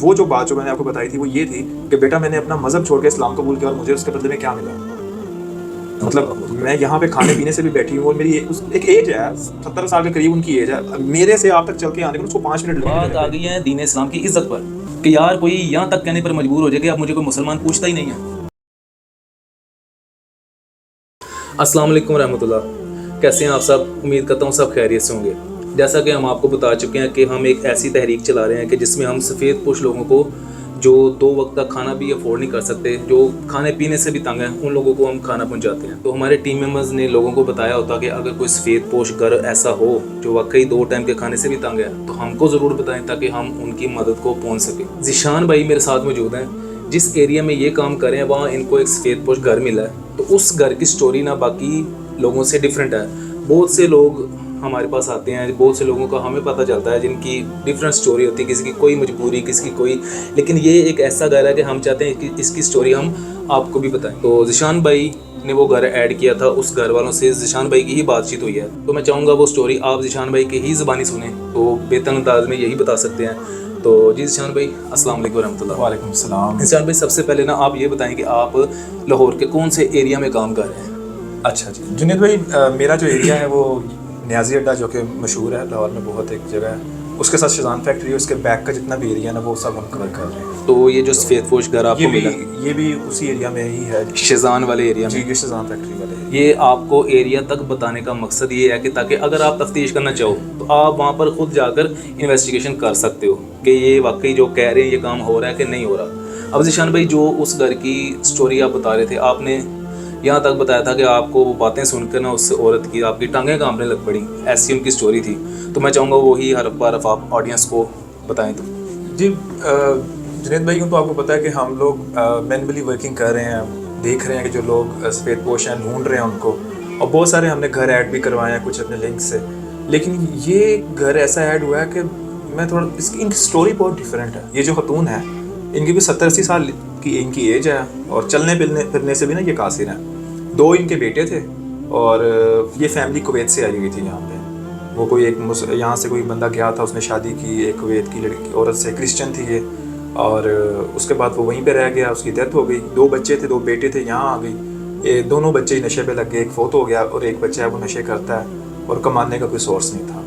وہ جو بات جو میں نے آپ کو بتائی تھی وہ یہ تھی کہ بیٹا میں نے اپنا مذہب چھوڑ کے اسلام قبول کیا اور مجھے اس کے بدلے میں کیا ملا. مطلب میں یہاں پہ کھانے پینے سے بھی بیٹھی ہوں اور میری ایک ایج ہے 70 سال کے قریب ان کی ایج ہے. میرے سے آپ تک چل کے آنے کو اس کو 5 منٹ بات آ گئی ہے دین اسلام کی عزت پر کہ یار کوئی یہاں تک کہنے پر مجبور ہو جائے کہ اب مجھے کوئی مسلمان پوچھتا ہی نہیں ہے. السلام علیکم ورحمۃ اللہ. کیسے ہیں آپ سب؟ امید کرتا ہوں سب خیریت سے ہوں گے. جیسا کہ ہم آپ کو بتا چکے ہیں کہ ہم ایک ایسی تحریک چلا رہے ہیں کہ جس میں ہم سفید پوش لوگوں کو جو 2 وقت کا کھانا بھی افورڈ نہیں کر سکتے, جو کھانے پینے سے بھی تنگ ہیں, ان لوگوں کو ہم کھانا پہنچاتے ہیں. تو ہمارے ٹیم ممبرز نے لوگوں کو بتایا ہوتا کہ اگر کوئی سفید پوش گھر ایسا ہو جو واقعی 2 ٹائم کے کھانے سے بھی تنگ ہے تو ہم کو ضرور بتائیں تاکہ ہم ان کی مدد کو پہنچ سکیں. ذیشان بھائی میرے ساتھ موجود ہیں. جس ایریا میں یہ کام کریں وہاں ان کو ایک سفید پوش گھر ملا ہے, تو اس گھر کی سٹوری نہ باقی لوگوں سے ڈیفرنٹ ہے. بہت سے لوگ ہمارے پاس آتے ہیں, بہت سے لوگوں کا ہمیں پتہ چلتا ہے جن کی ڈیفرنٹ سٹوری ہوتی ہے, کسی کی کوئی مجبوری, کسی کی کوئی, لیکن یہ ایک ایسا گھر ہے کہ ہم چاہتے ہیں کہ اس کی سٹوری ہم آپ کو بھی بتائیں. تو ذیشان بھائی نے وہ گھر ایڈ کیا تھا, اس گھر والوں سے ذیشان بھائی کی ہی بات چیت ہوئی ہے. تو میں چاہوں گا وہ سٹوری آپ ذیشان بھائی کے ہی زبانی سنیں, تو بہتر انداز میں یہی بتا سکتے ہیں. تو جی ذیشان بھائی السلام علیکم ورحمۃ اللہ. وعلیکم السلام. ذیشان بھائی سب سے پہلے نا آپ یہ بتائیں کہ آپ لاہور کے کون سے ایریا میں کام کر رہے ہیں؟ اچھا جی جنید بھائی, میرا جو ایریا ہے وہ نیازی اڈا جو کہ مشہور ہے لاہور میں, بہت ایک جگہ ہے, اس کے ساتھ شیزان فیکٹری ہے, اس کے بیک کا جتنا بھی ایریا ہے نا وہ سب ہم کور کر رہے ہیں. تو یہ جو سفید پوش گھر آپ کو ملا یہ بھی اسی ایریا میں ہی ہے, شیزان والے ایریا میں. جی یہ شیزان فیکٹری والے. یہ آپ کو ایریا تک بتانے کا مقصد یہ ہے کہ تاکہ اگر آپ تفتیش کرنا چاہو تو آپ وہاں پر خود جا کر انویسٹیگیشن کر سکتے ہو کہ یہ واقعی جو کہہ رہے ہیں یہ کام ہو رہا ہے کہ نہیں ہو رہا. اب ذیشان بھائی جو اس گھر کی سٹوری آپ بتا رہے تھے, آپ نے یہاں تک بتایا تھا کہ آپ کو وہ باتیں سن کر نا اس عورت کی آپ کی ٹانگیں کانپنے لگ پڑی, ایسی ان کی سٹوری تھی. تو میں چاہوں گا وہی حرف بہ حرف آپ آڈینس کو بتائیں. تو جی جنید بھائی, تو آپ کو پتہ ہے کہ ہم لوگ مینولی ورکنگ کر رہے ہیں, دیکھ رہے ہیں کہ جو لوگ سفید پوش ہیں ڈھونڈ رہے ہیں ان کو, اور بہت سارے ہم نے گھر ایڈ بھی کروائے ہیں کچھ اپنے لنک سے, لیکن یہ گھر ایسا ایڈ ہوا ہے کہ میں تھوڑا ان کی سٹوری بہت ڈیفرنٹ ہے. یہ جو خاتون ہے ان کی بھی 70-80 سال کی ان کی ایج ہے, اور چلنے پھرنے سے بھی نا یہ قاصر ہیں. 2 ان کے بیٹے تھے, اور یہ فیملی کویت سے آئی ہوئی تھی یہاں پہ. وہ کوئی ایک یہاں سے کوئی بندہ گیا تھا, اس نے شادی کی ایک کویت کی لڑکی عورت سے, کرسچن تھی یہ, اور اس کے بعد وہ وہیں پہ رہ گیا, اس کی ڈیتھ ہو گئی. 2 بچے تھے, 2 بیٹے تھے, یہاں آ گئی. یہ دونوں بچے ہی نشے پہ لگ گئے, ایک فوت ہو گیا اور ایک بچہ ہے وہ نشے کرتا ہے اور کمانے کا کوئی سورس نہیں تھا.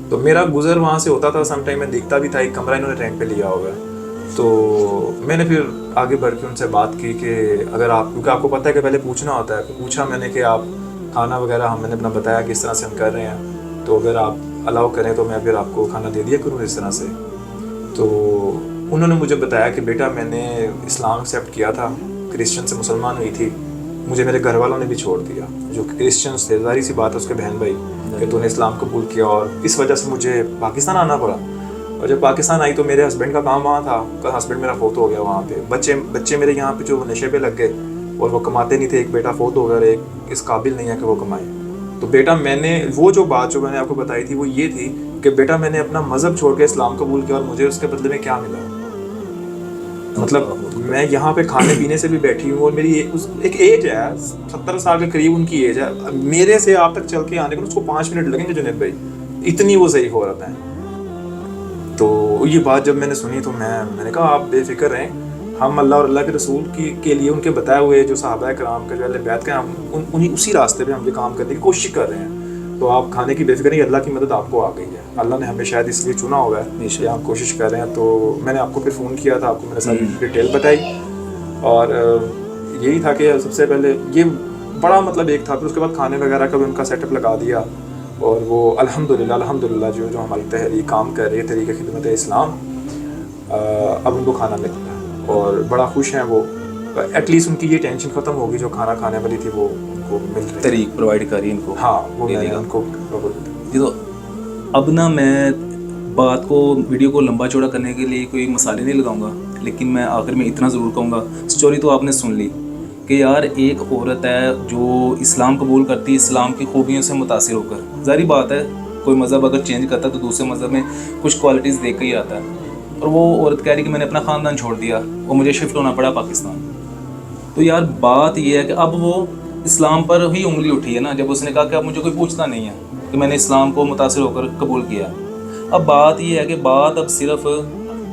تو میرا گزر وہاں سے ہوتا تھا, سم ٹائم میں دیکھتا بھی تھا. ایک کمرہ انہوں نے رینٹ پہ لیا ہوا ہے. تو میں نے پھر آگے بڑھ کے ان سے بات کی کہ اگر آپ, کیونکہ آپ کو پتہ ہے کہ پہلے پوچھنا ہوتا ہے, پوچھا میں نے کہ آپ کھانا وغیرہ, میں نے اپنا بتایا کہ اس طرح سے ہم کر رہے ہیں, تو اگر آپ الاؤ کریں تو میں پھر آپ کو کھانا دے دیا کروں اس طرح سے. تو انہوں نے مجھے بتایا کہ بیٹا میں نے اسلام ایکسیپٹ کیا تھا, کرسچن سے مسلمان ہوئی تھی, مجھے میرے گھر والوں نے بھی چھوڑ دیا جو کہ کرسچنس تھے. ظاہری سی بات ہے اس کے بہن بھائی کہ تو نے اسلام قبول کیا, اور اس وجہ سے مجھے پاکستان آنا پڑا. اور جب پاکستان آئی تو میرے ہسبینڈ کا کام وہاں تھا, ہسبینڈ میرا فوت ہو گیا وہاں پہ. بچے میرے یہاں پہ جو نشے پہ لگ گئے اور وہ کماتے نہیں تھے, ایک بیٹا فوت ہو گیا اور ایک اس قابل نہیں ہے کہ وہ کمائے. تو بیٹا میں نے وہ جو بات جو میں نے آپ کو بتائی تھی وہ یہ تھی کہ بیٹا میں نے اپنا مذہب چھوڑ کے اسلام قبول کیا اور مجھے اس کے بدلے میں کیا ملا. مطلب میں یہاں پہ کھانے پینے سے بھی بیٹھی ہوں, اور میری ایک ایج ہے 70 سال کے قریب ان کی ایج ہے. میرے سے آپ تک چل کے آنے کو اس کو 5 منٹ لگیں گے جنید بھائی, اتنی وہ ضعیف ہو رہا ہے. تو یہ بات جب میں نے سنی تو میں نے کہا آپ بے فکر رہیں, ہم اللہ اور اللہ کے رسول کے لیے ان کے بتائے ہوئے جو صحابہ کرام کے جو اہل بیت کے, ہم انہیں اسی راستے پہ ہم یہ کام کرنے کی کوشش کر رہے ہیں. تو آپ کھانے کی بے فکر نہیں, اللہ کی مدد آپ کو آ گئی ہے. اللہ نے ہمیں شاید اس لیے چنا ہوا ہے کہ ہم کوشش کر رہے ہیں. تو میں نے آپ کو پھر فون کیا تھا, آپ کو میں نے ساری ڈیٹیل بتائی, اور یہی تھا کہ سب سے پہلے یہ بڑا مطلب ایک تھا. پھر اس کے بعد کھانے وغیرہ کا بھی ان کا سیٹ اپ لگا دیا, اور وہ الحمدللہ جو ہماری تحریک کام کر رہی ہے, طریقہ خدمت اسلام, اب ان کو کھانا مل رہا ہے اور بڑا خوش ہیں وہ. ایٹ لیسٹ ان کی یہ ٹینشن ختم ہوگی, جو کھانا کھانے والی تھی وہ ان کو مل رہی ہے, طریق پرووائڈ کر رہی ہے ان کو. ہاں وہ میں نے ان کو. جی تو اب نا میں بات کو, ویڈیو کو لمبا چوڑا کرنے کے لیے کوئی مسالے نہیں لگاؤں گا, لیکن میں آخر میں اتنا ضرور کہوں گا, سٹوری تو آپ نے سن لی کہ یار ایک عورت ہے جو اسلام قبول کرتی ہے اسلام کی خوبیوں سے متاثر ہو کر. ظاہری بات ہے کوئی مذہب اگر چینج کرتا ہے تو دوسرے مذہب میں کچھ کوالٹیز دیکھ کے ہی آتا ہے, اور وہ عورت کہہ رہی کہ میں نے اپنا خاندان چھوڑ دیا اور مجھے شفٹ ہونا پڑا پاکستان. تو یار بات یہ ہے کہ اب وہ اسلام پر ہی انگلی اٹھی ہے نا, جب اس نے کہا کہ اب مجھے کوئی پوچھتا نہیں ہے کہ میں نے اسلام کو متاثر ہو کر قبول کیا. اب بات یہ ہے کہ بات اب صرف